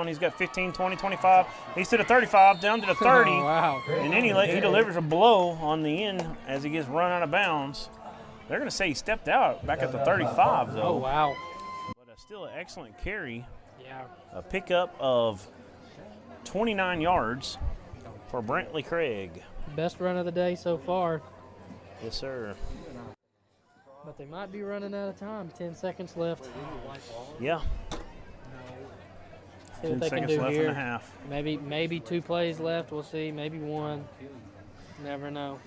He's got 15, 20, 25. He's to the 35, down to the 30. Oh, wow. And then he delivers a blow on the end as he gets run out of bounds. They're going to say he stepped out back at the 35, though. Oh, wow. But still an excellent carry. Yeah. A pickup of 29 yards for Brantley Craig. Best run of the day so far. Yes, sir. But they might be running out of time. 10 seconds left. Yeah. See 10 what they can seconds do left here. and a half. Maybe 2 plays left. We'll see. Maybe 1. Never know.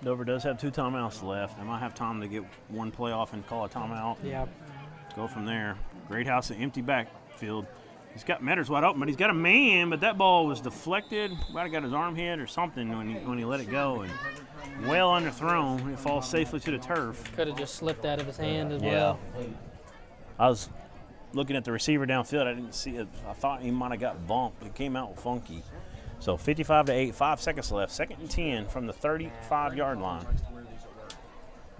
Dover does have 2 timeouts left. They might have time to get 1 play off and call a timeout. Yeah. Go from there. Greathouse, an empty backfield. He's got Metters wide open, but he's got a man, but that ball was deflected. Might have got his arm hit or something when he let it go. And well underthrown. It falls safely to the turf. Could have just slipped out of his hand as well. I was looking at the receiver downfield. I didn't see it. I thought he might have got bumped. It came out funky. So 55-8, 5 seconds left. 2nd and 10 from the 35-yard line.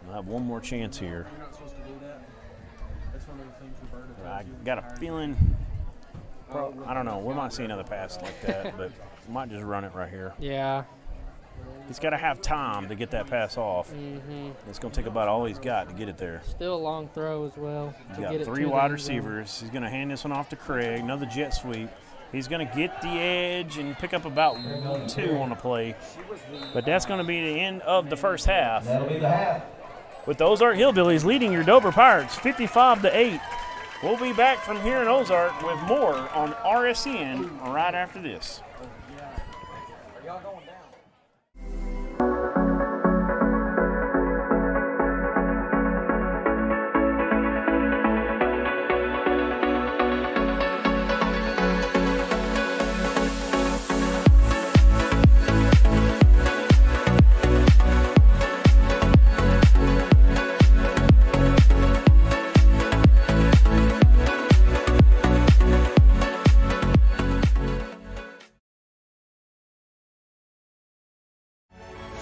We'll have one more chance here. I got a feeling, I don't know, we might see another pass like that, but we might just run it right here. Yeah. He's got to have time to get that pass off. Mm-hmm. It's going to take about all he's got to get it there. Still a long throw as well. He's got 3 wide receivers. He's going to hand this one off to Craig. Another jet sweep. He's going to get the edge and pick up about 2 on the play. But that's going to be the end of the first half. That'll be the half. With the Ozark Hillbillies leading your Dover Pirates 55-8. We'll be back from here in Ozark with more on RSN right after this.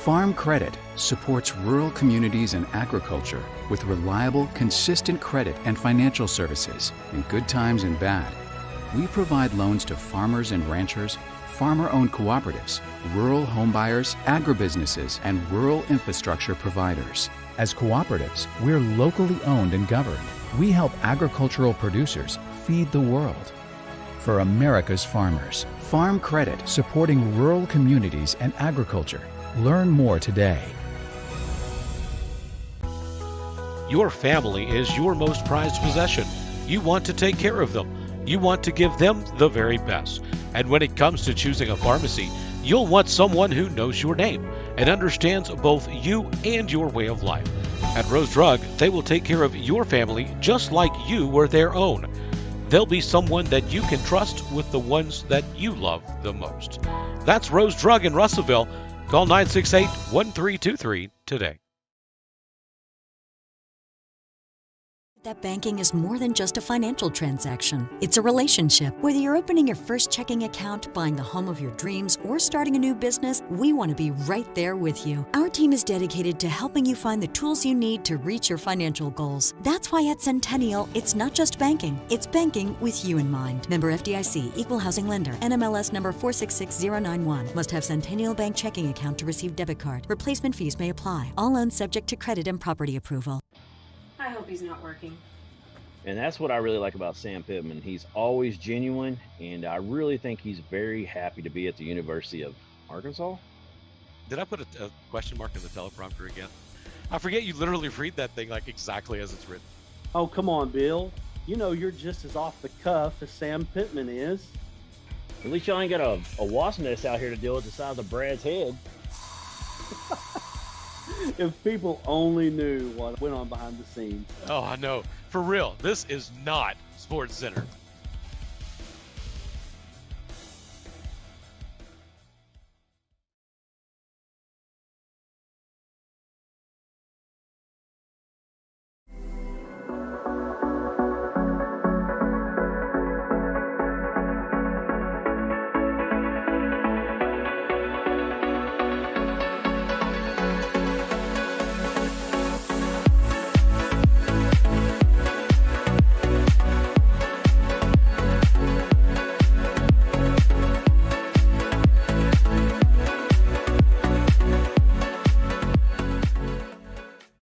Farm Credit supports rural communities and agriculture with reliable, consistent credit and financial services in good times and bad. We provide loans to farmers and ranchers, farmer-owned cooperatives, rural homebuyers, agribusinesses, and rural infrastructure providers. As cooperatives, we're locally owned and governed. We help agricultural producers feed the world. For America's farmers, Farm Credit supporting rural communities and agriculture. Learn more today. Your family is your most prized possession. You want to take care of them. You want to give them the very best. And when it comes to choosing a pharmacy, you'll want someone who knows your name and understands both you and your way of life. At Rose Drug, they will take care of your family just like you were their own. They'll be someone that you can trust with the ones that you love the most. That's Rose Drug in Russellville. Call 968-1323 today. That banking is more than just a financial transaction. It's a relationship. Whether you're opening your first checking account, buying the home of your dreams, or starting a new business, we want to be right there with you. Our team is dedicated to helping you find the tools you need to reach your financial goals. That's why at Centennial, it's not just banking. It's banking with you in mind. Member FDIC, Equal Housing Lender, NMLS number 466091. Must have Centennial Bank checking account to receive debit card. Replacement fees may apply. All loans subject to credit and property approval. I hope he's not working. And that's what I really like about Sam Pittman. He's always genuine, and I really think he's very happy to be at the University of Arkansas. Did I put a question mark in the teleprompter again? I forget you literally read that thing like exactly as it's written. Oh, come on, Bill. You know you're just as off the cuff as Sam Pittman is. At least y'all ain't got a wasp nest out here to deal with the size of Brad's head. If people only knew what went on behind the scenes. Oh, I know. For real, this is not Sports Center.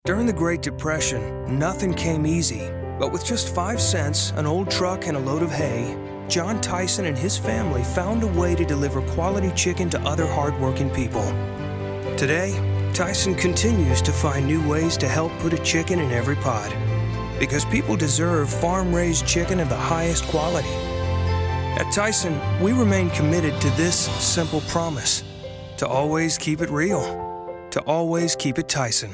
During the Great Depression, nothing came easy. But with just 5 cents, an old truck, and a load of hay, John Tyson and his family found a way to deliver quality chicken to other hardworking people. Today, Tyson continues to find new ways to help put a chicken in every pot. Because people deserve farm-raised chicken of the highest quality. At Tyson, we remain committed to this simple promise: to always keep it real, to always keep it Tyson.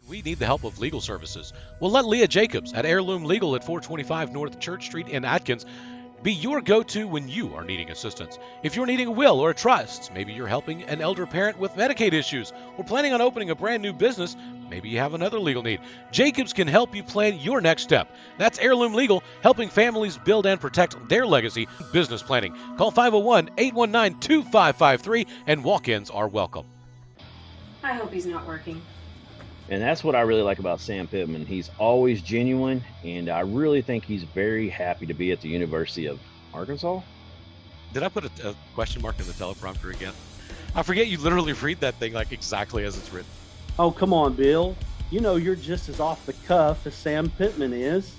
We need the help of legal services. Well, let Leah Jacobs at Heirloom Legal at 425 North Church Street in Atkins be your go-to when you are needing assistance. If you're needing a will or a trust, maybe you're helping an elder parent with Medicaid issues, or planning on opening a brand new business, maybe you have another legal need. Jacobs can help you plan your next step. That's Heirloom Legal, helping families build and protect their legacy. Business planning. Call 501-819-2553, and walk-ins are welcome. I hope he's not working. And that's what I really like about Sam Pittman. He's always genuine, and I really think he's very happy to be at the University of Arkansas. Did I put a question mark in the teleprompter again? I forget you literally read that thing like exactly as it's written. Oh, come on, Bill. You know you're just as off the cuff as Sam Pittman is.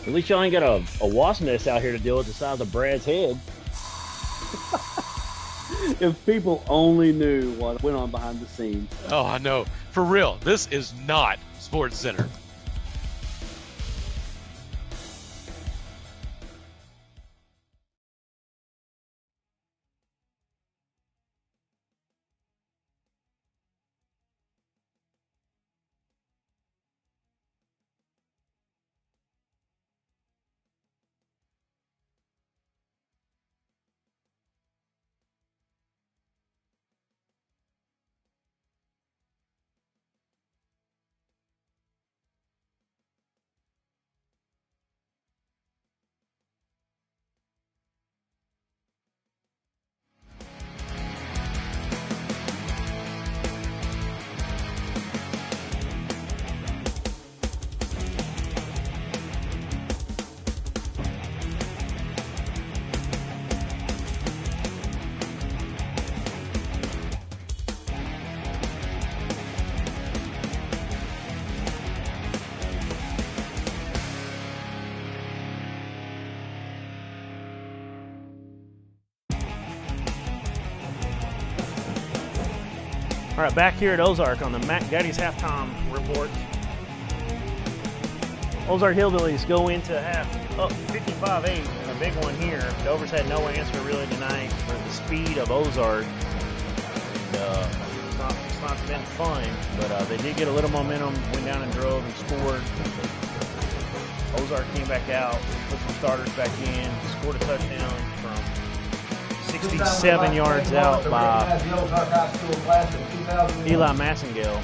At least y'all ain't got a wasp nest out here to deal with the size of Brad's head. If people only knew what went on behind the scenes. Oh, I know. For real, this is not Sports Center. All right, back here at Ozark on the Matt Gutty's halftime report. Ozark Hillbillies go into half up 55-8, and a big one here. Dover's had no answer really tonight for the speed of Ozark. It's not been fun, but they did get a little momentum, went down and drove and scored. Ozark came back out, put some starters back in, scored a touchdown from 67 yards out by Eli Massengale.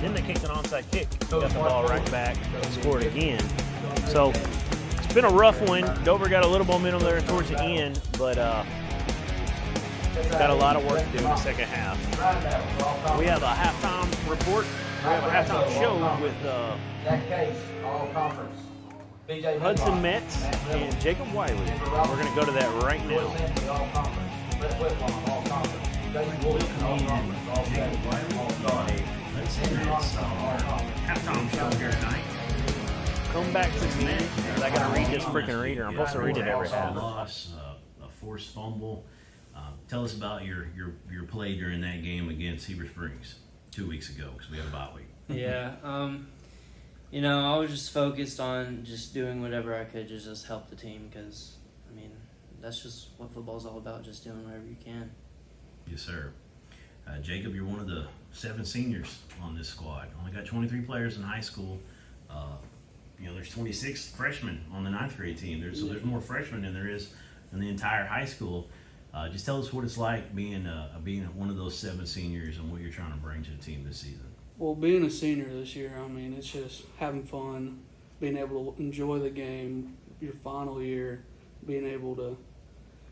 Then they kicked an onside kick, got the ball right back, and scored again. So it's been a rough one. Dover got a little momentum there towards the end, but got a lot of work to do in the second half. We have a halftime report. We have a halftime show with Hudson Metz and Jacob Wiley. We're going to go to that right now. Halftime show here tonight. Come back to me, because I got to read this freaking reader. I'm supposed to read it every half. Loss, a forced fumble. Tell us about your play during that game against Heber Springs 2 weeks ago, because we had a bye week. Yeah, you know, I was just focused on just doing whatever I could to just help the team, because, I mean, that's just what football's all about, just doing whatever you can. Yes, sir. Jacob, you're one of the 7 seniors on this squad. Only got 23 players in high school. there's 26 freshmen on the 9th grade team. There's more freshmen than there is in the entire high school. Just tell us what it's like being one of those 7 seniors and what you're trying to bring to the team this season. Well, being a senior this year, I mean, it's just having fun, being able to enjoy the game, your final year, being able to,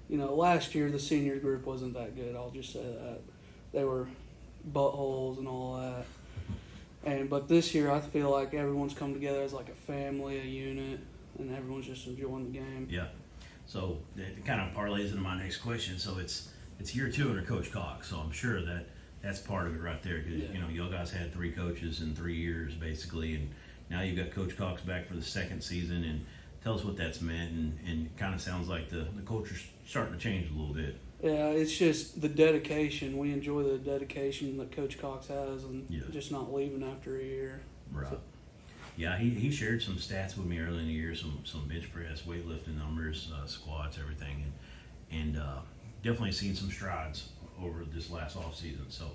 last year the senior group wasn't that good. I'll just say that. They were buttholes and all that. But this year I feel like everyone's come together as like a family, a unit, and everyone's just enjoying the game. Yeah. So it kind of parlays into my next question. So it's year 2 under Coach Cox. So I'm sure that's part of it right there. Because, y'all guys had 3 coaches in 3 years basically, and now you've got Coach Cox back for the 2nd season. And tell us what that's meant. And it kind of sounds like the culture's starting to change a little bit. Yeah, it's just the dedication. We enjoy the dedication that Coach Cox has, and just not leaving after a year. Right. So. Yeah, he shared some stats with me early in the year, some bench press, weightlifting numbers, squats, everything, and definitely seen some strides over this last off season. So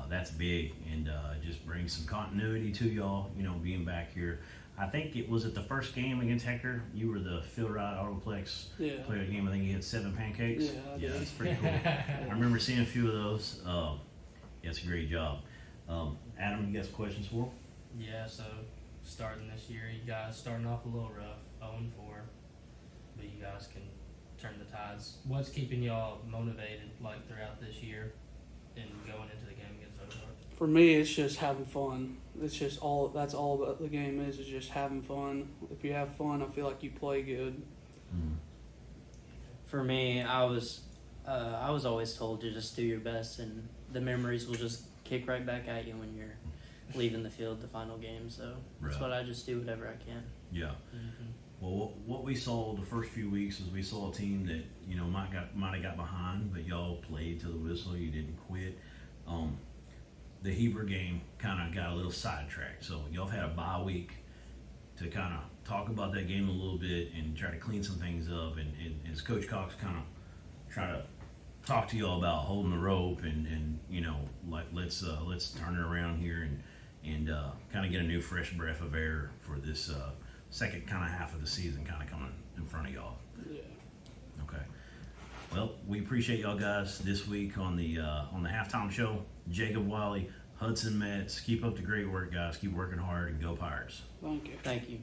that's big, and just brings some continuity to y'all. Being back here. I think it was at the first game against Hector. You were the Phil Wright Autoplex player of the game. I think you had 7 pancakes. Yeah, that's pretty cool. I remember seeing a few of those. It's a great job. Adam, you got some questions for him? Yeah, so starting this year, you guys starting off a little rough, 0-4, but you guys can turn the tides. What's keeping y'all motivated throughout this year and going into the game against Ozark? For me, it's just having fun. It's just that's all that the game is just having fun. If you have fun, I feel like you play good. For me, I was always told to just do your best, and the memories will just kick right back at you when you're leaving the field the final game. So that's what I just do, whatever I can. Yeah. Mm-hmm. Well, what we saw the first few weeks is we saw a team that might have got behind, but y'all played to the whistle. You didn't quit. The Heber game kind of got a little sidetracked. So y'all have had a bye week to kind of talk about that game a little bit and try to clean some things up. And as Coach Cox kind of try to talk to y'all about holding the rope and let's turn it around here and kind of get a new fresh breath of air for this second kind of half of the season kind of coming in front of y'all. Yeah. Okay. Well, we appreciate y'all guys this week on the halftime show. Jacob Wiley, Hudson Metz. Keep up the great work, guys. Keep working hard and go Pirates. Thank you. Thank you.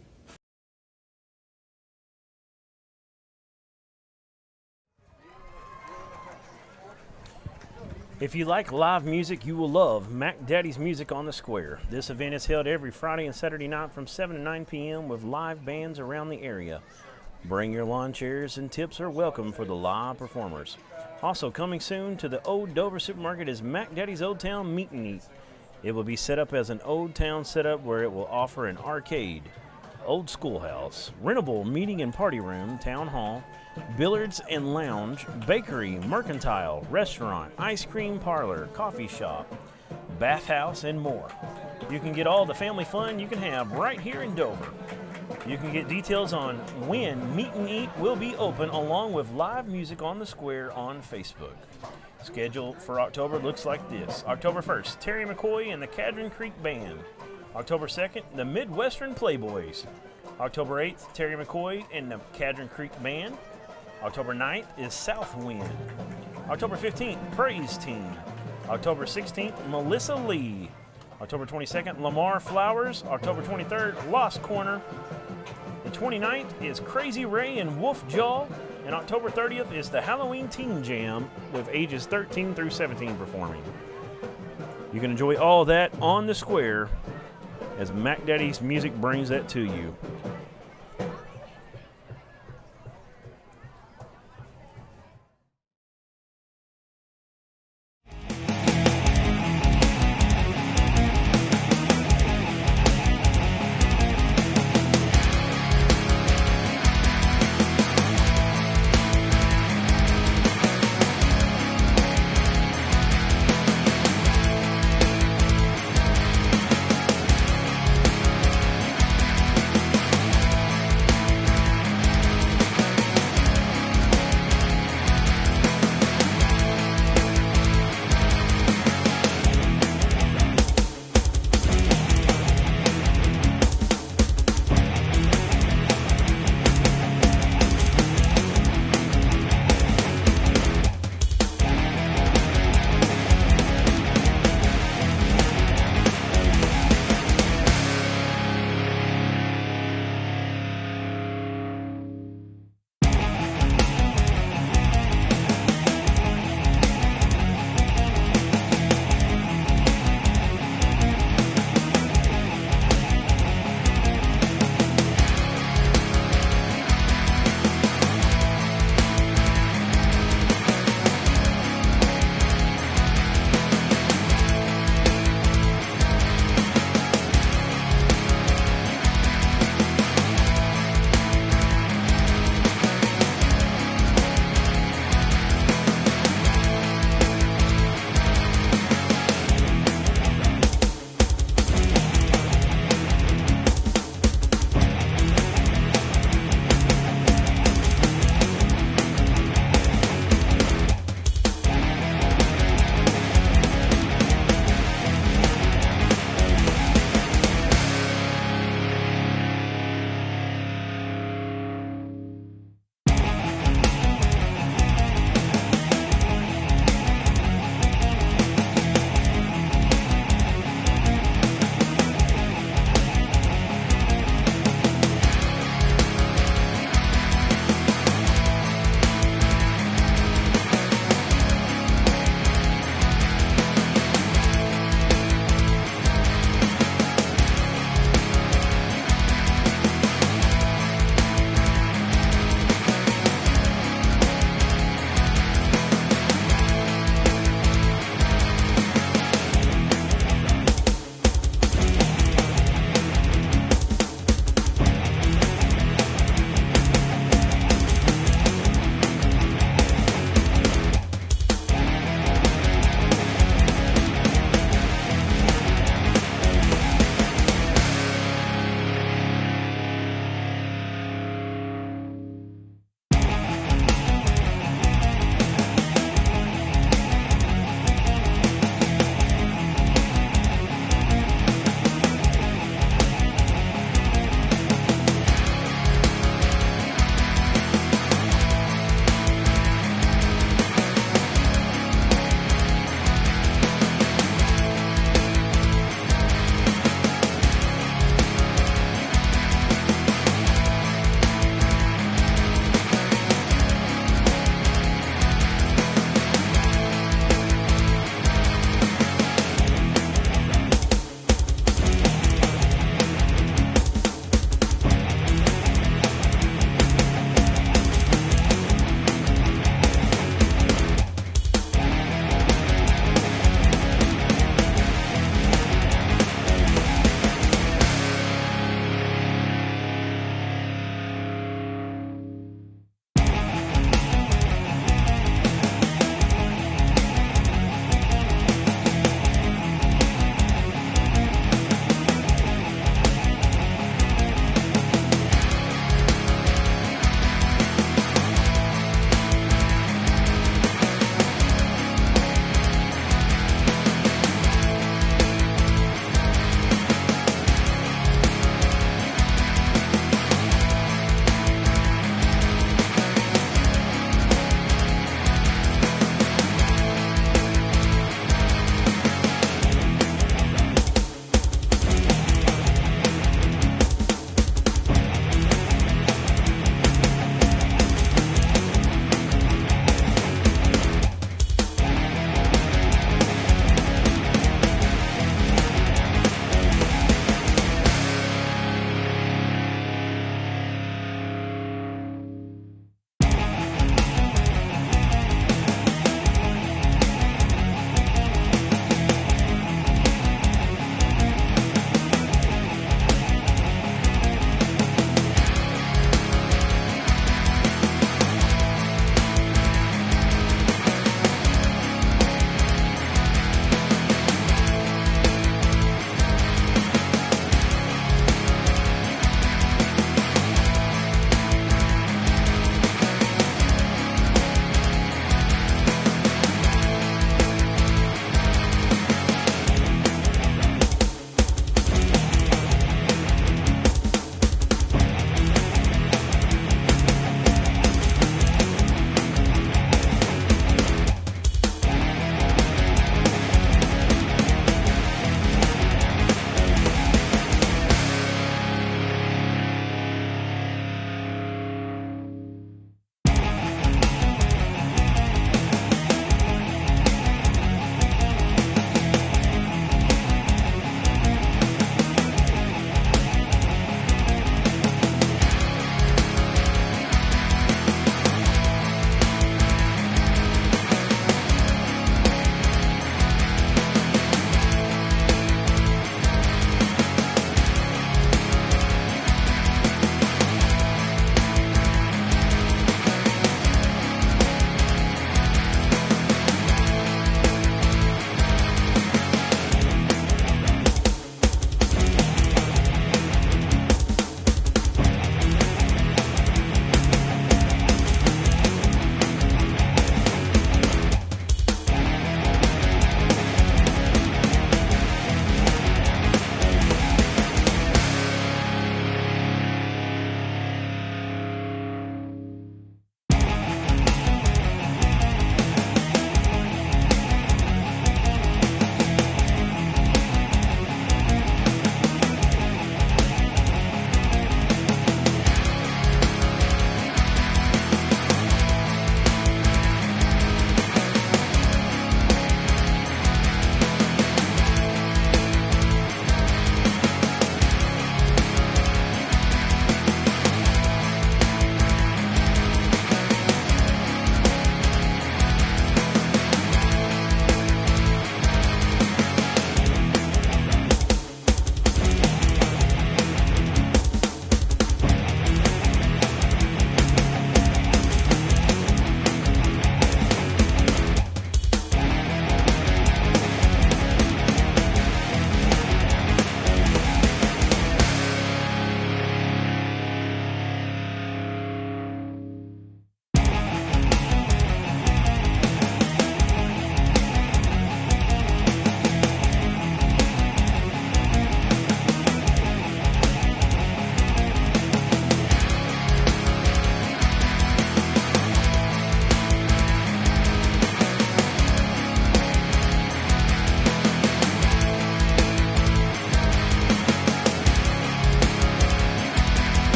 If you like live music, you will love Mac Daddy's Music on the Square. This event is held every Friday and Saturday night from 7 to 9 p.m. with live bands around the area. Bring your lawn chairs and tips are welcome for the live performers. Also coming soon to the Old Dover Supermarket is Mac Daddy's Old Town Meet and Eat. It will be set up as an Old Town setup where it will offer an arcade, old schoolhouse, rentable meeting and party room, town hall, billiards and lounge, bakery, mercantile, restaurant, ice cream parlor, coffee shop, bathhouse, and more. You can get all the family fun you can have right here in Dover. You can get details on when Meet and Eat will be open along with live music on the square on Facebook. Schedule for October looks like this. October 1st, Terry McCoy and the Cadron Creek Band. October 2nd, the Midwestern Playboys. October 8th, Terry McCoy and the Cadron Creek Band. October 9th is South Wind. October 15th, Praise Team. October 16th, Melissa Lee. October 22nd, Lamar Flowers. October 23rd, Lost Corner. The 29th is Crazy Ray and Wolf Jaw. And October 30th is the Halloween Teen Jam with ages 13 through 17 performing. You can enjoy all that on the square as Mac Daddy's Music brings that to you.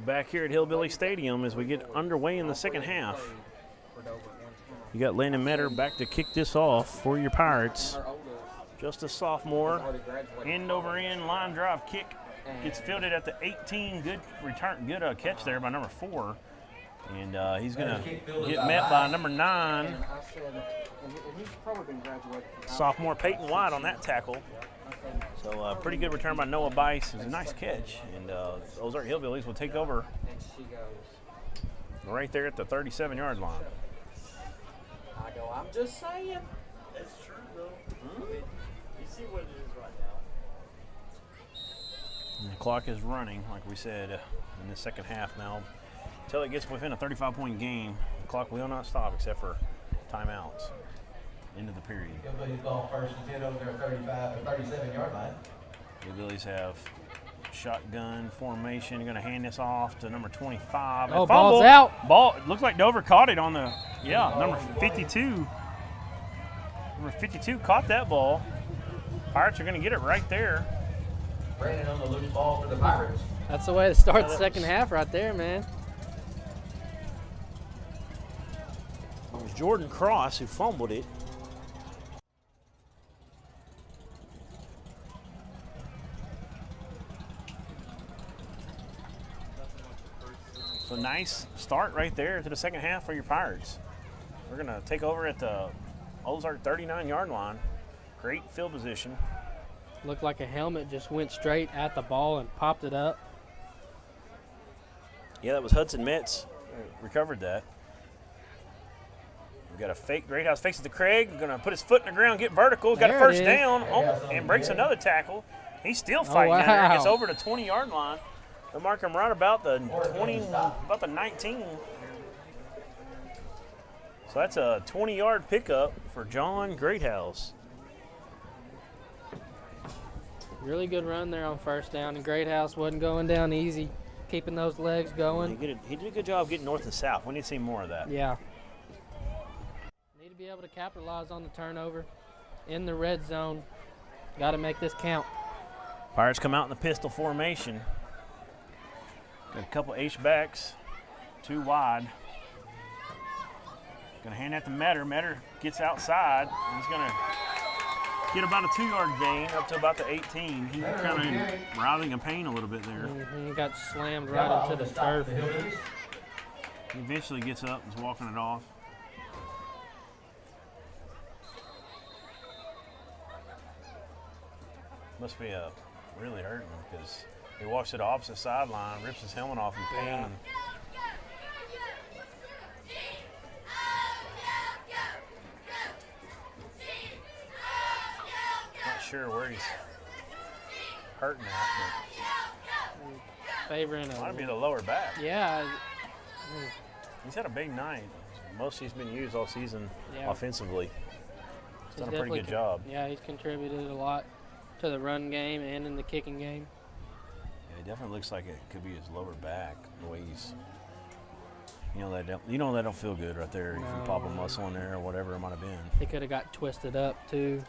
back here at Hillbilly Stadium as we get underway in the second half. You got Landon Metter back to kick this off for your Pirates. Just a sophomore. End over end line drive kick. Gets fielded at the 18. Good return, good catch there by number 4. And he's going to get met by number 9. Sophomore Peyton White on that tackle. So pretty good return by Noah Bice. It was a nice catch. And Ozark Hillbillies will take over right there at the 37-yard line. I'm just saying. That's true, though. You see what it is right now. And the clock is running, like we said, in the second half now. Until it gets within a 35-point game, the clock will not stop except for timeouts. End of the period. Hillbillies ball first and 10 over their 35 to 37-yard line. Hillbillies have shotgun formation. Going to hand this off to number 25. Oh, ball's out. Ball. It looks like Dover caught it on the, number 52. Number 52 caught that ball. Pirates are going to get it right there. Brandon on the loose ball for the Pirates. That's the way to start the second half right there, man. It was Jordan Cross who fumbled it. So nice start right there to the second half for your Pirates. We're going to take over at the Ozark 39-yard line. Great field position. Looked like a helmet just went straight at the ball and popped it up. Yeah, that was Hudson Metz. Recovered that. We got a fake. Greathouse fakes it to Craig. Going to put his foot in the ground, get vertical. Got a first down and breaks another tackle. He's still fighting in there. Gets over the 20-yard line. They'll mark him right about the 20, about the 19. So that's a 20-yard pickup for John Greathouse. Really good run there on first down, and Greathouse wasn't going down easy, keeping those legs going. He did a good job getting north and south. We need to see more of that. Yeah. Need to be able to capitalize on the turnover in the red zone. Got to make this count. Pirates come out in the pistol formation. Got a couple H-backs, 2 wide. Gonna hand that to Metter. Metter gets outside. He's gonna get about a 2-yard gain up to about the 18. He kind of writhing in pain a little bit there. Got slammed right into the turf. He eventually gets up and is walking it off. Must be really hurting because he walks to the opposite sideline, rips his helmet off in pain. Yeah. Not sure where he's hurting at, but favoring might be the lower back. Yeah. He's had a big night. Most he's been used all season offensively. He's done a pretty good job. Yeah, he's contributed a lot to the run game and in the kicking game. Yeah, it definitely looks like it could be his lower back. The way he's, that don't feel good right there. If you pop a muscle in there or whatever it might have been. He could have got twisted up too.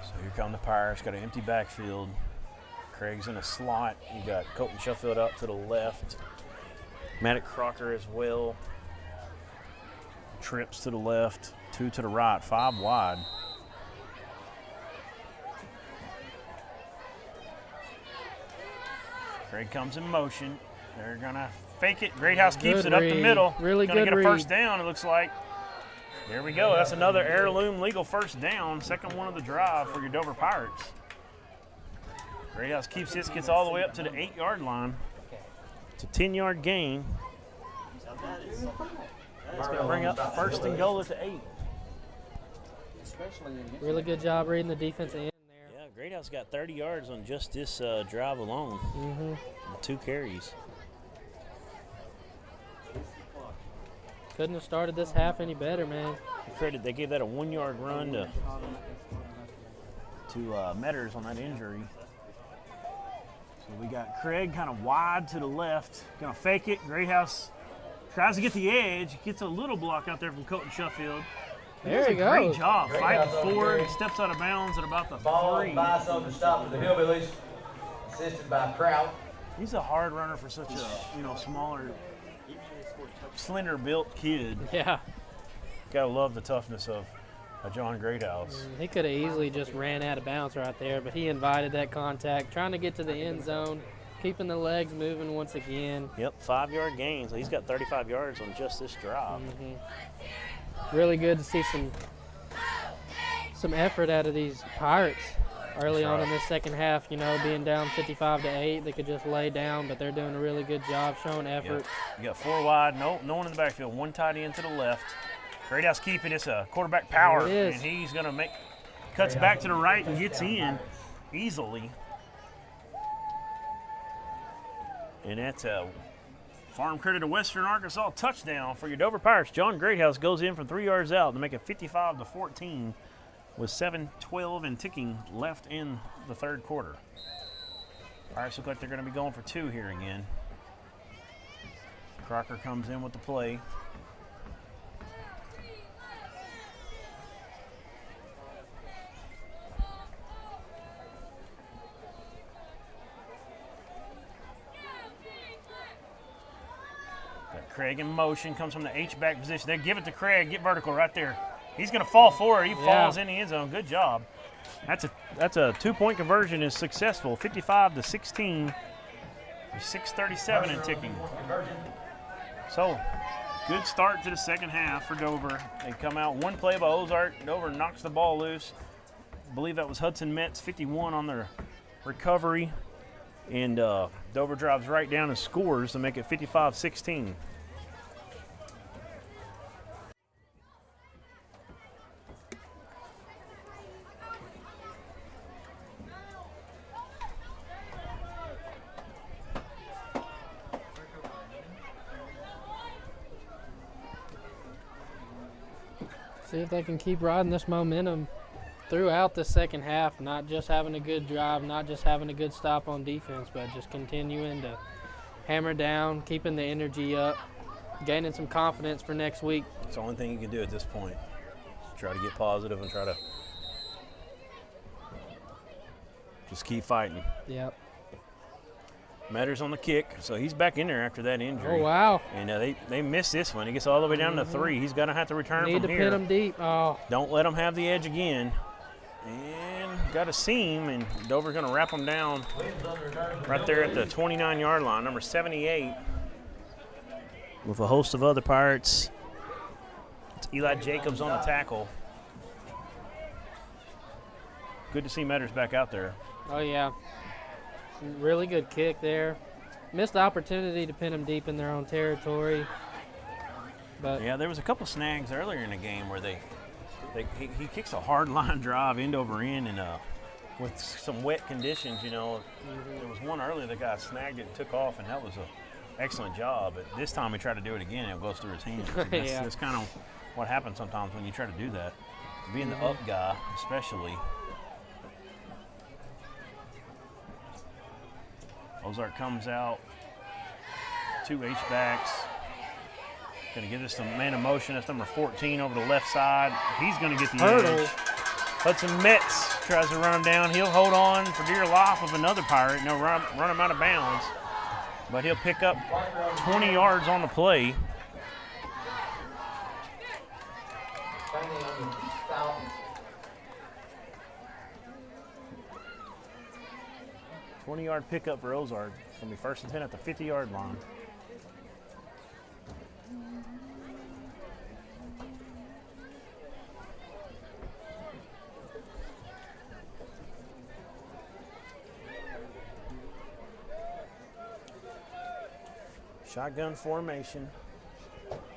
So here come the Pirates. Got an empty backfield. Craig's in a slot. You got Colton Sheffield up to the left. Maddox Crocker as well. Trips to the left, 2 to the right, 5 wide. Craig comes in motion. They're gonna fake it. Greathouse keeps it up the middle. Really gonna good get a first read. down, it looks like. There we go. That's another heirloom legal first down. Second one of the drive for your Dover Pirates. Greathouse keeps this, gets all the way up to the 8-yard line. It's a 10-yard gain. It's going to bring up first and goal at the 8. Really good job reading the defense in there. Yeah, Greathouse got 30 yards on just this drive alone. 2 carries. Couldn't have started this half any better, man. Credit, they gave that a 1-yard run to Metters on that injury. So we got Craig kind of wide to the left. Going to fake it. Greathouse tries to get the edge. Gets a little block out there from Colton Sheffield. There he Great goes. job Great fighting job, forward. Gary. Steps out of bounds at about the Ball 3. by on the stop for the Hillbillies, assisted by Kraut. He's a hard runner for such a smaller, slender built kid. Yeah. Gotta love the toughness of John Greathouse. He could have easily just ran out of bounds right there, but he invited that contact, trying to get to the end zone, keeping the legs moving once again. Yep, 5-yard gains. He's got 35 yards on just this drive. Really good to see some effort out of these Pirates early on in this second half. Being down 55-8, they could just lay down, but they're doing a really good job showing effort. Yep. You got 4 wide, no one in the backfield, 1 tight end to the left. Greathouse keeping it's a quarterback power, It is. and he's gonna cuts back to the right and gets in easily. And that's a Farm Credit of Western Arkansas touchdown for your Dover Pirates. John Greathouse goes in from 3 yards out to make it 55-14 with 7:12 and ticking left in the third quarter. Pirates look like they're going to be going for 2 here again. Crocker comes in with the play. Craig in motion, comes from the H-back position. They give it to Craig, get vertical right there. He's going to fall forward. He falls in the end zone. Good job. That's a 2-point conversion is successful. 55-16. 6:37 and ticking. So, good start to the second half for Dover. They come out 1 play by Ozark. Dover knocks the ball loose. I believe that was Hudson Metz, 51 on their recovery. And Dover drives right down and scores to make it 55-16. See if they can keep riding this momentum throughout the second half, not just having a good drive, not just having a good stop on defense, but just continuing to hammer down, keeping the energy up, gaining some confidence for next week. It's the only thing you can do at this point. Try to get positive and try to just keep fighting. Yep. Matters on the kick, so he's back in there after that injury. Oh, wow. And they missed this one. He gets all the way down to 3. He's going to have to return Need from to here. pin him deep. Oh. Don't let him have the edge again. And got a seam, and Dover's going to wrap him down right there at the 29-yard line, number 78. With a host of other Pirates. It's Eli Jacobs on the tackle. Good to see Metters back out there. Oh, yeah. Really good kick there. Missed the opportunity to pin them deep in their own territory. But yeah, there was a couple snags earlier in the game where he kicks a hard line drive end over end, and with some wet conditions, there was one earlier that guy snagged it and took off, and that was an excellent job. But this time he tried to do it again, and it goes through his hands. That's kind of what happens sometimes when you try to do that. Being the up guy, especially. Ozark comes out, 2 H-backs. Going to give this some man of motion. That's number 14 over the left side. He's going to get the edge. Hudson Metz tries to run him down. He'll hold on for dear life of another Pirate, and they'll run him out of bounds. But he'll pick up 20 yards on the play. Yard pickup for Ozark. It's going to be 1st and 10 at the 50-yard line. Shotgun formation.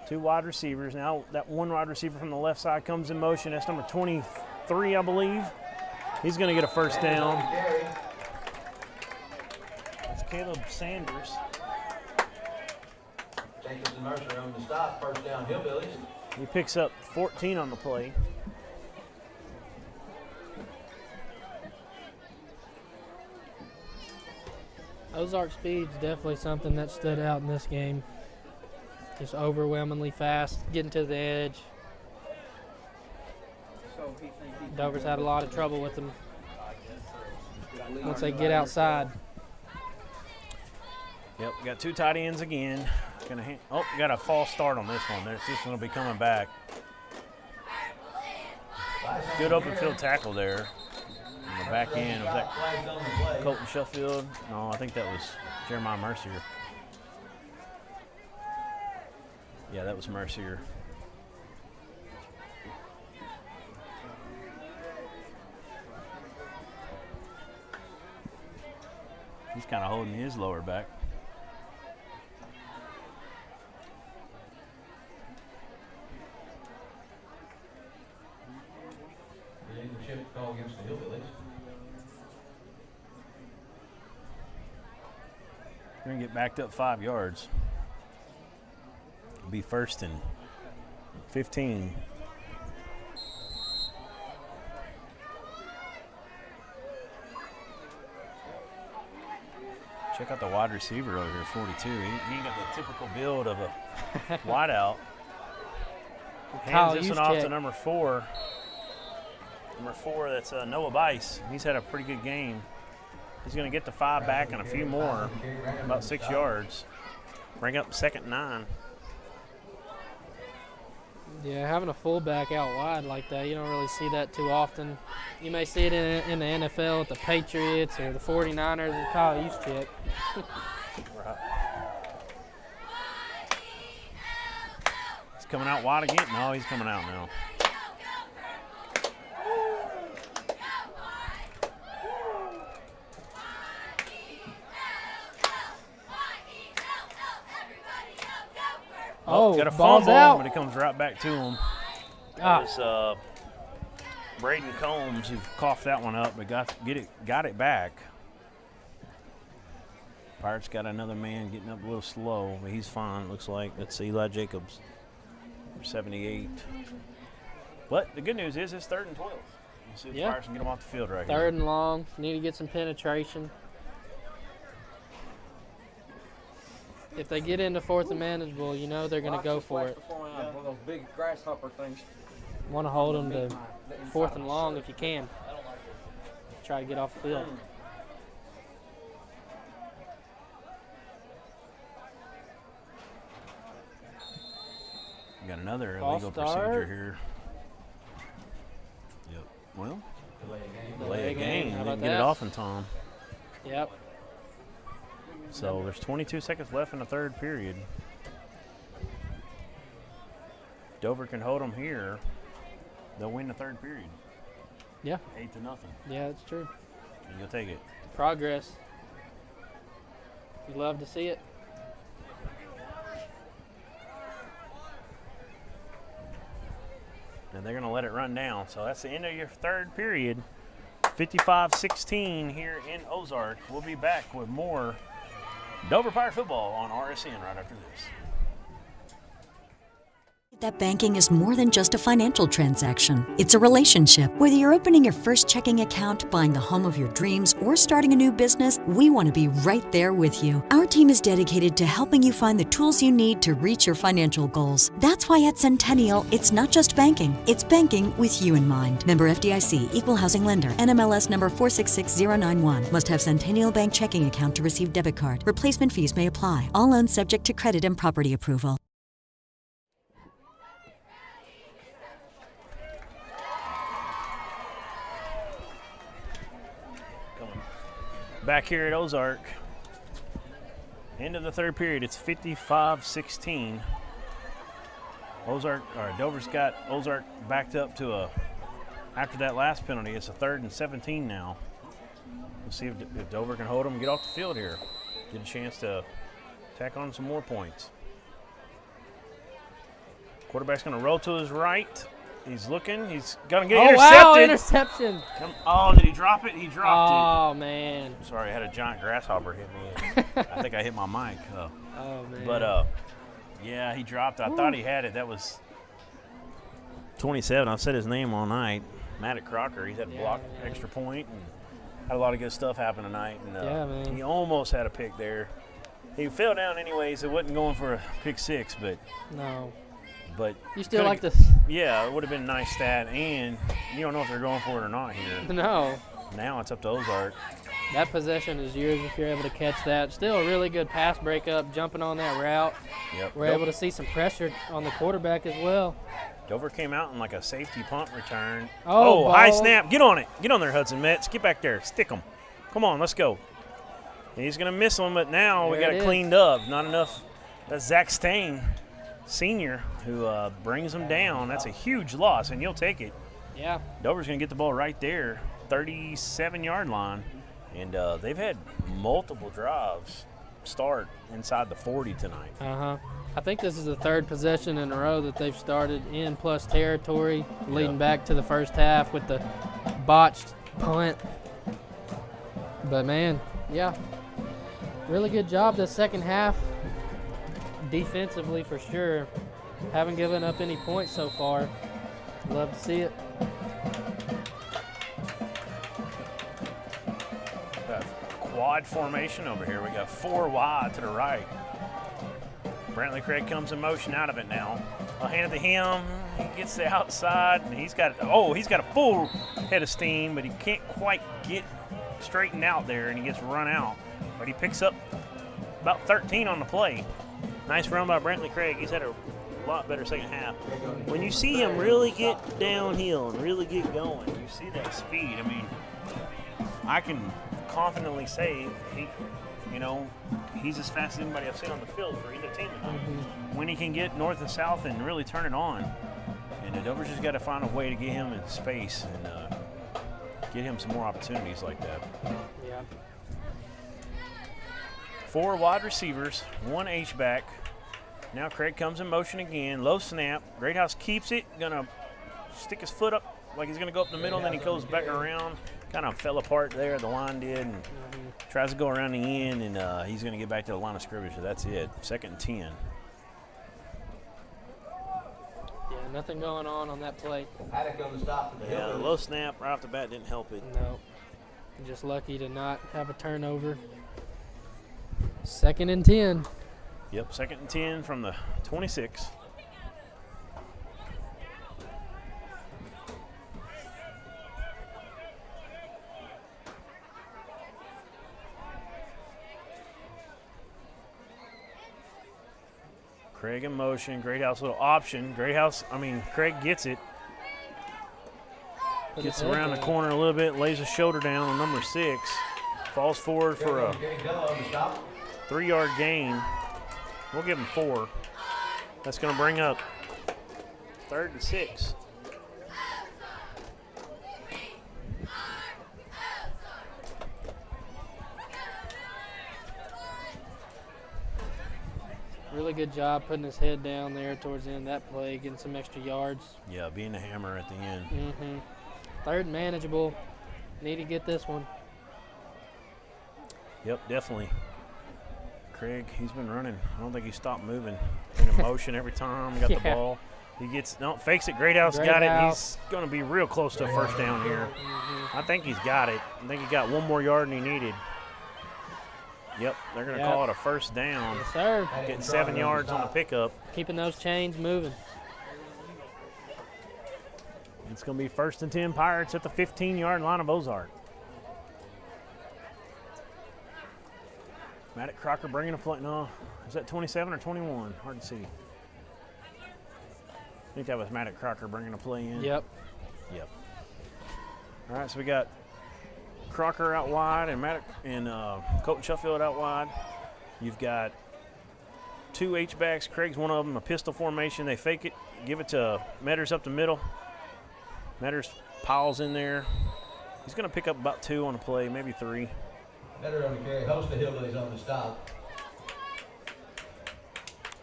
2 wide receivers. Now that 1 wide receiver from the left side comes in motion. That's number 23, I believe. He's going to get a first down. Caleb Sanders. Jacobs and Mercer on the stop, 1st down Hillbillies. He picks up 14 on the play. Ozark speed's definitely something that stood out in this game. Just overwhelmingly fast, getting to the edge. Dover's had a lot of trouble with them once they get outside. Yep, got 2 tight ends again. Got a false start on this one. This one will be coming back. Good open field tackle there. On the back end, was that Colton Sheffield? No, I think that was Jeremiah Mercier. Yeah, that was Mercier. He's kind of holding his lower back. Shift call against the Hillbillies. We're going to get backed up 5 yards. It'll be 1st and 15. Check out the wide receiver over here, 42. He got the typical build of a wideout. Hands this one off to number 4. Number 4, that's Noah Bice. He's had a pretty good game. He's going to get the 5 back and a few more, about 6 yards. Bring up 2nd and 9. Yeah, having a fullback out wide like that, you don't really see that too often. You may see it in the NFL with the Patriots or the 49ers or Kyle Juszczyk. Right. He's coming out wide again? No, he's coming out now. Got a fumble, but it comes right back to him. That was Braden Combs who coughed that one up, but got it back. Pirates got another man getting up a little slow, but he's fine, it looks like. That's Eli Jacobs, 78. But the good news is it's 3rd and 12. We'll see if the Pirates can get them off the field right here. 3rd and long. Need to get some penetration. If they get into 4th and manageable, you know they're going to go for it. One of those big grasshopper things. Want to hold them to 4th and long if you can. Try to get off the field. We got another illegal procedure here. Yep. Well, delay a game. Didn't get it off in time. Yep. So there's 22 seconds left in the 3rd period. If Dover can hold them here, they'll win the 3rd period. Yeah. 8-0. Yeah, that's true. And you'll take it. Progress. You love to see it. And they're going to let it run down. So that's the end of your 3rd period. 55-16 here in Ozark. We'll be back with more Dover Pirate football on RSN right after this. That banking is more than just a financial transaction. It's a relationship. Whether you're opening your first checking account, buying the home of your dreams, or starting a new business, we want to be right there with you. Our team is dedicated to helping you find the tools you need to reach your financial goals. That's why at Centennial, it's not just banking, it's banking with you in mind. Member FDIC, Equal Housing Lender, NMLS number 466091. Must have Centennial Bank checking account to receive debit card. Replacement fees may apply. All loans subject to credit and property approval. Back here at Ozark, end of the 3rd period, it's 55-16. Dover's got Ozark backed up to after that last penalty, it's a 3rd and 17 now. We'll see if Dover can hold them and get off the field here. Get a chance to tack on some more points. Quarterback's gonna roll to his right. He's looking. He's going to get intercepted. Wow, interception. Oh, did he drop it? He dropped it. Oh, man. Sorry, I had a giant grasshopper hit me. I think I hit my mic. Oh, man. But, yeah, he dropped it. I thought he had it. That was 27. I've said his name all night. Matt Crocker. He's had a block extra point and had a lot of good stuff happen tonight. And, man. He almost had a pick there. He fell down anyways. It wasn't going for a pick 6, but. No. But you still like to Yeah, it would have been a nice stat, and you don't know if they're going for it or not here. No. Now it's up to Ozark. That possession is yours if you're able to catch that. Still a really good pass breakup, jumping on that route. Yep. We're able to see some pressure on the quarterback as well. Dover came out in like a safety punt return. Oh, high ball. snap. Get on it. Get on there, Hudson Metz. Get back there. Stick them. Come on, let's go. He's going to miss them, but now we There got it it is. cleaned up. Not enough. That's Zach Stain, senior, who brings them down. That's a huge loss, and you'll take it. Yeah. Dover's going to get the ball right there, 37-yard line. And they've had multiple drives start inside the 40 tonight. Uh-huh. I think this is the third possession in a row that they've started in plus territory, leading back to the first half with the botched punt. But, man, yeah, really good job this second half, defensively for sure. Haven't given up any points so far. Love to see it. Quad formation over here. We got 4 wide to the right. Brantley Craig comes in motion out of it now. I'll hand it to him. He gets the outside, and he's got a full head of steam, but he can't quite get straightened out there, and he gets run out. But he picks up about 13 on the play. Nice run by Brantley Craig. He's had a lot better second half. When you see him really get downhill and really get going, you see that speed. I mean, I can confidently say he's as fast as anybody I've seen on the field for either team tonight. When he can get north and south and really turn it on, and Dover's just got to find a way to get him in space and get him some more opportunities like that. Yeah. 4 wide receivers, 1 H-back. Now Craig comes in motion again. Low snap. Greathouse keeps it. Gonna stick his foot up like he's gonna go up the middle, and then he goes back around. Kind of fell apart there, the line did, and tries to go around the end, and he's going to get back to the line of scrimmage, so that's it. 2nd and 10. Yeah, nothing going on that play. Yeah, the low snap right off the bat didn't help it. No. Just lucky to not have a turnover. 2nd and 10. Yep, 2nd and 10 from the 26. Craig in motion. Greathouse little option. Craig gets it. Gets around the corner a little bit, lays a shoulder down on number 6. Falls forward for a 3-yard gain. We'll give him 4. That's going to bring up 3rd and 6. Really good job putting his head down there towards the end of that play, getting some extra yards. Yeah, being a hammer at the end. 3rd manageable. Need to get this one. Yep, definitely. Craig, he's been running. I don't think he stopped moving. In motion every time. Got the ball. He fakes it. Greathouse got it. He's going to be real close to a first down here. I think he's got it. I think he got 1 more yard than he needed. Yep, they're going to call it a first down. Yes, sir. Getting 7 yards on the pickup. Keeping those chains moving. It's going to be 1st and 10 Pirates at the 15-yard line of Ozark. Maddox Crocker bringing a play. No, is that 27 or 21? Hard to see. I think that was Maddox Crocker bringing a play in. Yep. All right, so we got Crocker out wide and Colton Sheffield out wide. You've got 2 H-backs. Craig's one of them, a pistol formation. They fake it, give it to Metters up the middle. Metters piles in there. He's going to pick up about 2 on the play, maybe 3. Better on the carry. Host the Hillbillies on the stop.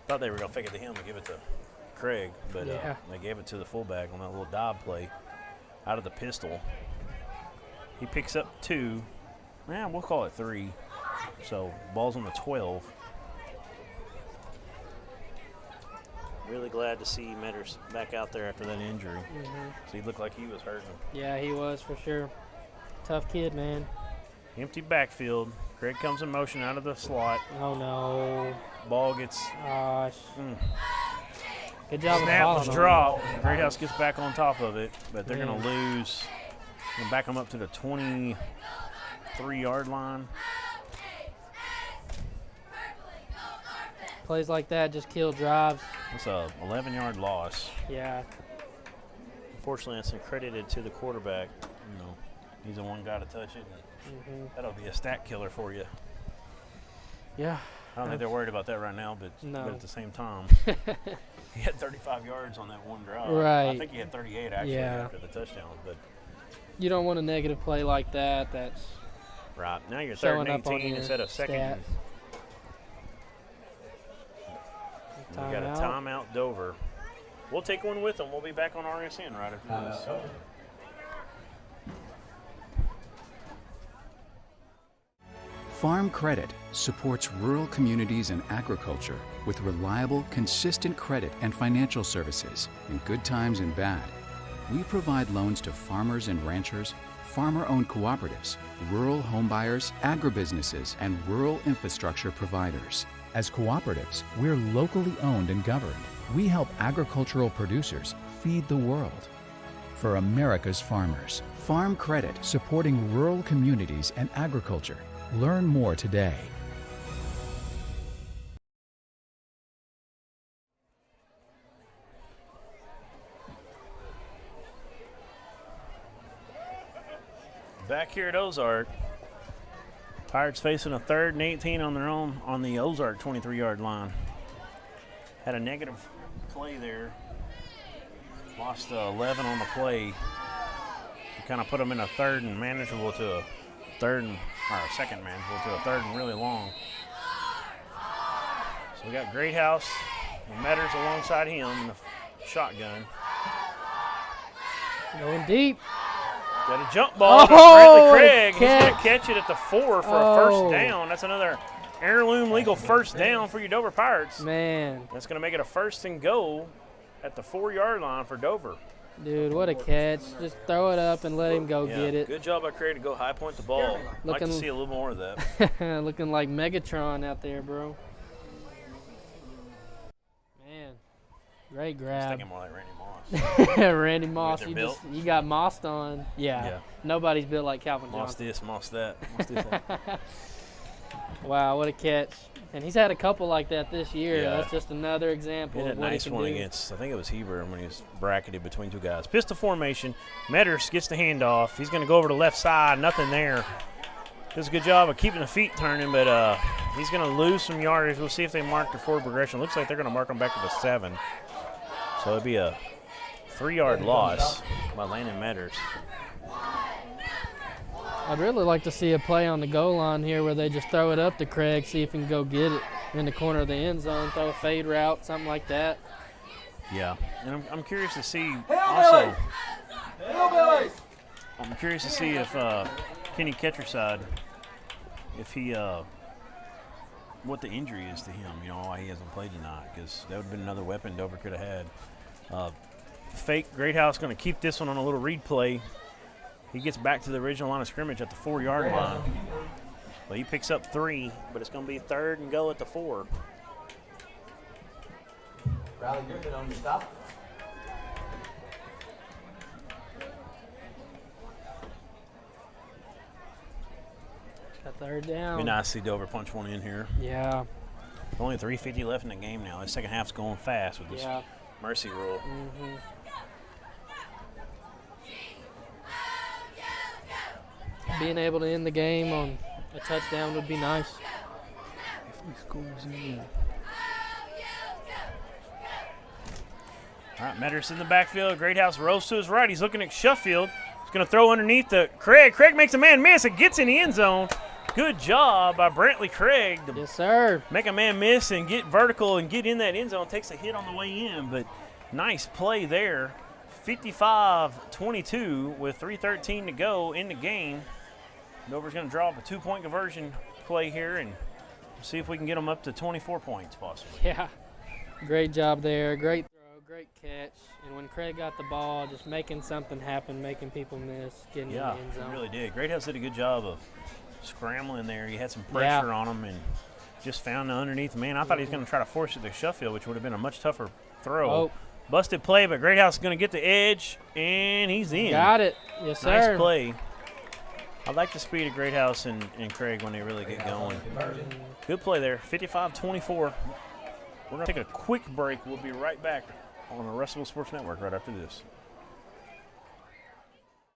Thought they were going to fake it to him and give it to Craig, but they gave it to the fullback on that little dive play out of the pistol. He picks up 2. We'll call it 3. So ball's on the 12. Really glad to see Metters back out there after that injury. So he looked like he was hurting. Yeah, he was for sure. Tough kid, man. Empty backfield. Craig comes in motion out of the slot. Oh, no. Ball gets Good job. Snap of was following dropped. Great House gets back on top of it, but they're going to lose. Going to back them up to the 23-yard line. Plays like that just kill drives. It's a 11-yard loss. Yeah. Unfortunately, that's accredited to the quarterback. You know, he's the one guy to touch it. That'll be a stat killer for you. Yeah. I don't think they're worried about that right now, but at the same time, he had 35 yards on that one drive. Right. I think he had 38 actually after the touchdown. But you don't want a negative play like that. That's right. Now you're third and 18 instead of second. Stats. We got a timeout, Dover. We'll take one with them. We'll be back on RSN right after this. Farm Credit supports rural communities and agriculture with reliable, consistent credit and financial services in good times and bad. We provide loans to farmers and ranchers, farmer-owned cooperatives, rural homebuyers, agribusinesses, and rural infrastructure providers. As cooperatives, we're locally owned and governed. We help agricultural producers feed the world. For America's farmers, Farm Credit, supporting rural communities and agriculture. Learn more today. Back here at Ozark, Pirates facing a 3rd and 18 on their own on the Ozark 23-yard line. Had a negative play there. Lost 11 on the play. To kind of put them in a 3rd and manageable to a 3rd and, or a 2nd manageable to a 3rd and really long. So we got Greathouse and Metters alongside him in the shotgun. Going deep. Got a jump ball to Bradley Craig. He's going to catch it at the 4 for a first down. That's another heirloom legal first down for your Dover Pirates. Man. That's going to make it a 1st and goal at the 4-yard line for Dover. Dude, what a catch. Just throw it up and let him go get it. Good job by Craig to go high point the ball. I'd like to see a little more of that. Looking like Megatron out there, bro. Man, great grab. I was thinking more like Randy Moss. Randy Moss, you got mossed on. Yeah. Nobody's built like Calvin Moss Johnson. this, Moss that. Moss this, that. Wow, what a catch. And he's had a couple like that this year. Yeah. That's just another example He had of a what nice he can one do. against, I think it was Heber when he was bracketed between 2 guys. Pistol formation. Metters gets the handoff. He's going to go over to the left side. Nothing there. Does a good job of keeping the feet turning, but he's going to lose some yardage. We'll see if they mark the forward progression. Looks like they're going to mark him back to the 7. So it'll be a 3-yard loss by Landon Metters. I'd really like to see a play on the goal line here where they just throw it up to Craig, see if he can go get it in the corner of the end zone, throw a fade route, something like that. Yeah, and I'm curious to see also. I'm curious to see if Kenny Ketcherside, if he, what the injury is to him. You know, why he hasn't played tonight, because that would have been another weapon Dover could have had. Fake Greathouse going to keep this one on a little read play. He gets back to the original line of scrimmage at the 4-yard line. But he picks up 3, but it's going to be 3rd and goal at the 4. Riley Griffin on the stop. Got 3rd down. Be nice to see Dover punch one in here. Yeah. Only 3:50 left in the game now. The second half's going fast with this mercy rule. Mm-hmm. Being able to end the game on a touchdown would be nice. If he scores in. All right, Metters in the backfield. Greathouse rolls to his right. He's looking at Sheffield. He's going to throw underneath the Craig. Craig makes a man miss and gets in the end zone. Good job by Brantley Craig to yes, sir. Make a man miss and get vertical and get in that end zone. Takes a hit on the way in, but nice play there. 55-22 with 3:13 to go in the game. Dover's going to draw up a 2-point conversion play here and see if we can get them up to 24 points possibly. Yeah, great job there. Great throw, great catch. And when Craig got the ball, just making something happen, making people miss, getting in the end zone. Yeah, he really did. Greathouse did a good job of scrambling there. He had some pressure on him and just found the underneath man. I thought he was going to try to force it to Sheffield, which would have been a much tougher throw. Oh. Busted play, but Greathouse is going to get the edge, and he's in. Got it. Yes, sir. Nice play. I like the speed of Greathouse and Craig when they really get going. Good play there, 55-24. We're going to take a quick break. We'll be right back on the Russellville Sports Network right after this.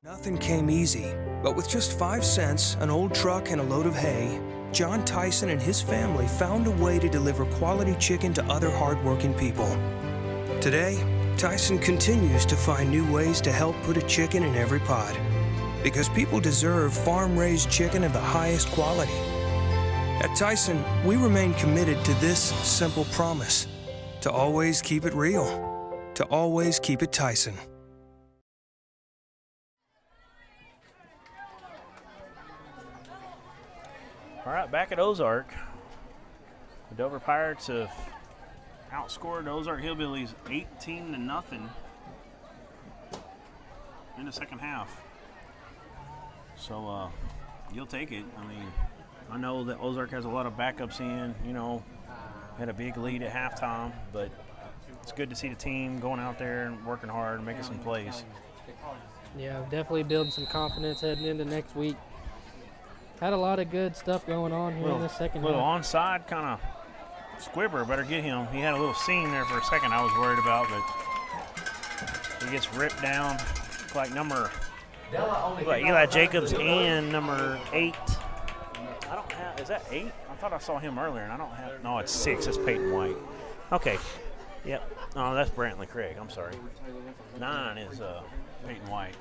Nothing came easy, but with just 5 cents, an old truck, and a load of hay, John Tyson and his family found a way to deliver quality chicken to other hardworking people. Today, Tyson continues to find new ways to help put a chicken in every pot. Because people deserve farm-raised chicken of the highest quality. At Tyson, we remain committed to this simple promise: to always keep it real, to always keep it Tyson. All right, back at Ozark. The Dover Pirates have outscored the Ozark Hillbillies 18-0 in the second half. So you'll take it. I mean, I know that Ozark has a lot of backups in, had a big lead at halftime, but it's good to see the team going out there and working hard and making some plays. Yeah, definitely building some confidence heading into next week. Had a lot of good stuff going on here in the second half. Little onside kind of Squibber, better get him. He had a little seam there for a second I was worried about, but he gets ripped down like number Eli Jacobs and number 8. I don't have, is that 8? I thought I saw him earlier, and I don't have, no, it's 6. That's Peyton White. Okay, yep. Oh, that's Brantley Craig. I'm sorry. 9 is Peyton White.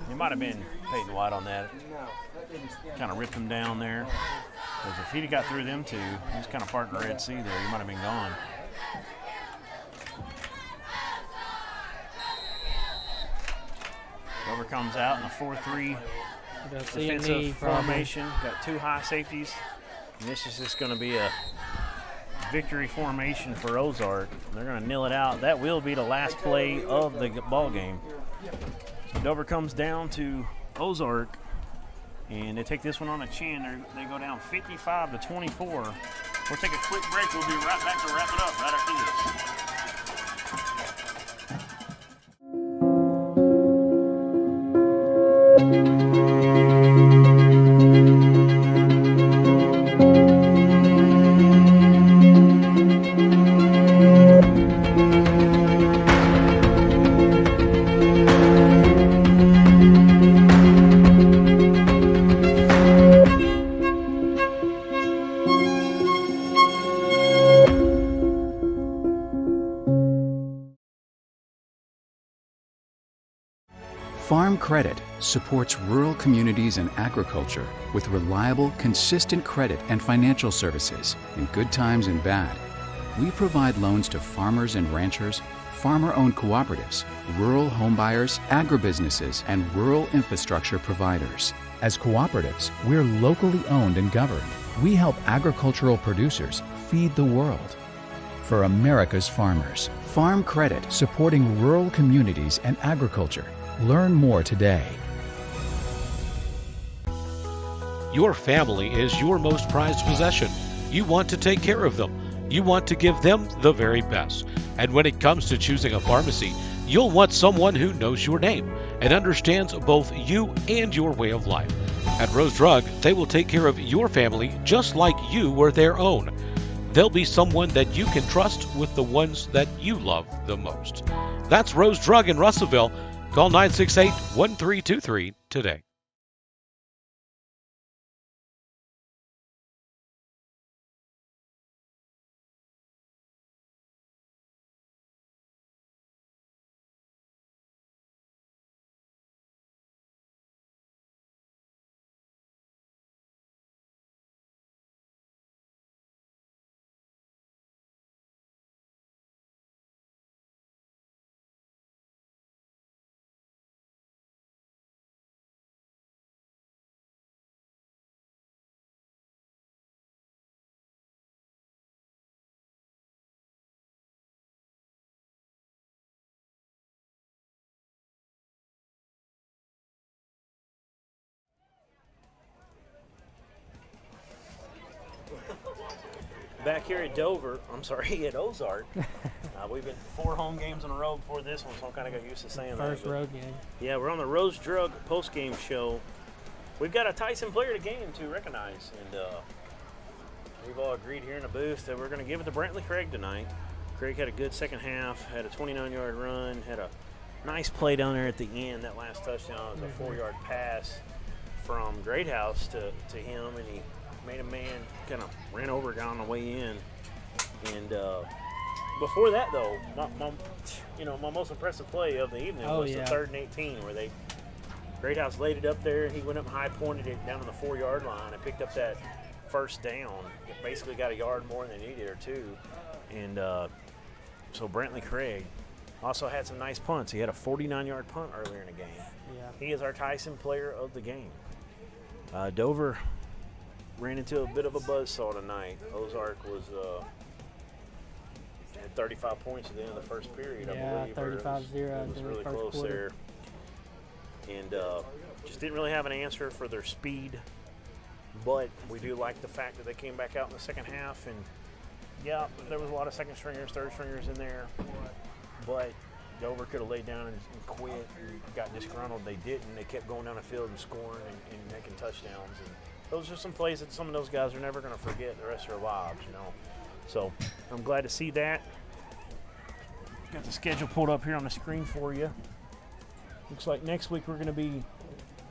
He might have been Peyton White on that. Kind of ripped him down there. Because if he'd have got through them two, he's kind of part in the Red Sea there. He might have been gone. Dover comes out in a 4-3 defensive formation. Got 2 high safeties. And this is just going to be a victory formation for Ozark. They're going to nil it out. That will be the last play of the ball game. So Dover comes down to Ozark, and they take this one on the chin. They go down 55-24. We'll take a quick break. We'll be right back to wrap it up right after this. Farm Credit supports rural communities and agriculture with reliable, consistent credit and financial services in good times and bad. We provide loans to farmers and ranchers, farmer-owned cooperatives, rural homebuyers, agribusinesses, and rural infrastructure providers. As cooperatives, we're locally owned and governed. We help agricultural producers feed the world. For America's farmers, Farm Credit, supporting rural communities and agriculture. Learn more today. Your family is your most prized possession. You want to take care of them. You want to give them the very best. And when it comes to choosing a pharmacy, you'll want someone who knows your name and understands both you and your way of life. At Rose Drug, they will take care of your family just like you were their own. They'll be someone that you can trust with the ones that you love the most. That's Rose Drug in Russellville. Call 968-1323 today. Back here at Dover, at Ozark, We've been 4 home games in a row before this one, so I'm kind of got used to saying that. First road game. Yeah, we're on the Rose Drug post-game show. We've got a Tyson player to game to recognize, and we've all agreed here in the booth that we're going to give it to Brantley Craig tonight. Craig had a good second half, had a 29-yard run, had a nice play down there at the end. That last touchdown was a 4-yard pass from Greathouse to him, and he made a man, kind of ran over a guy on the way in. And before that, though, my most impressive play of the evening was the 3rd and 18, where Greathouse laid it up there. He went up high, pointed it down to the 4-yard line, and picked up that first down. It basically got a yard more than they needed, or 2. And so Brantley Craig also had some nice punts. He had a 49-yard punt earlier in the game. Yeah. He is our Tyson player of the game. Dover ran into a bit of a buzzsaw tonight. Ozark was had 35 points at the end of the first period, I believe. 35-0. It was really close quarter. there. And just didn't really have an answer for their speed. But we do like the fact that they came back out in the second half. And, yeah, there was a lot of second stringers, third stringers in there. But Dover could have laid down and quit and got disgruntled. They didn't. They kept going down the field and scoring and making touchdowns. And those are some plays that some of those guys are never going to forget the rest of their lives, you know. So I'm glad to see that. Got the schedule pulled up here on the screen for you. Looks like next week we're going to be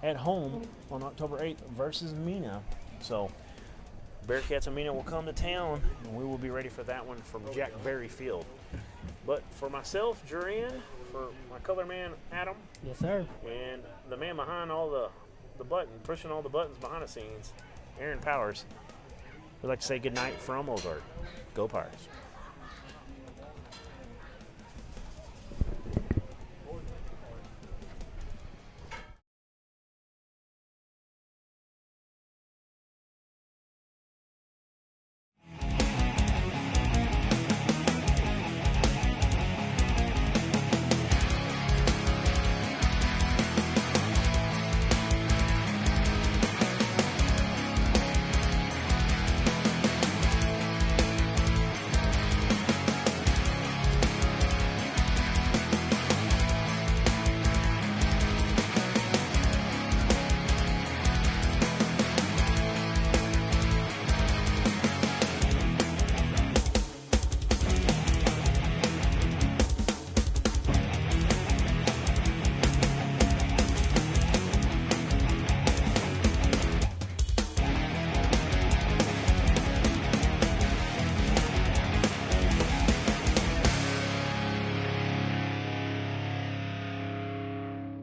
at home on October 8th versus Mina. So Bearcats and Mina will come to town, and we will be ready for that one from Jack Berry Field. But for myself, Jaran, for my color man, Adam. Yes, sir. And the man behind all the pushing all the buttons behind the scenes, Aaron Powers. We'd like to say good night from Ozark. Go Pirates.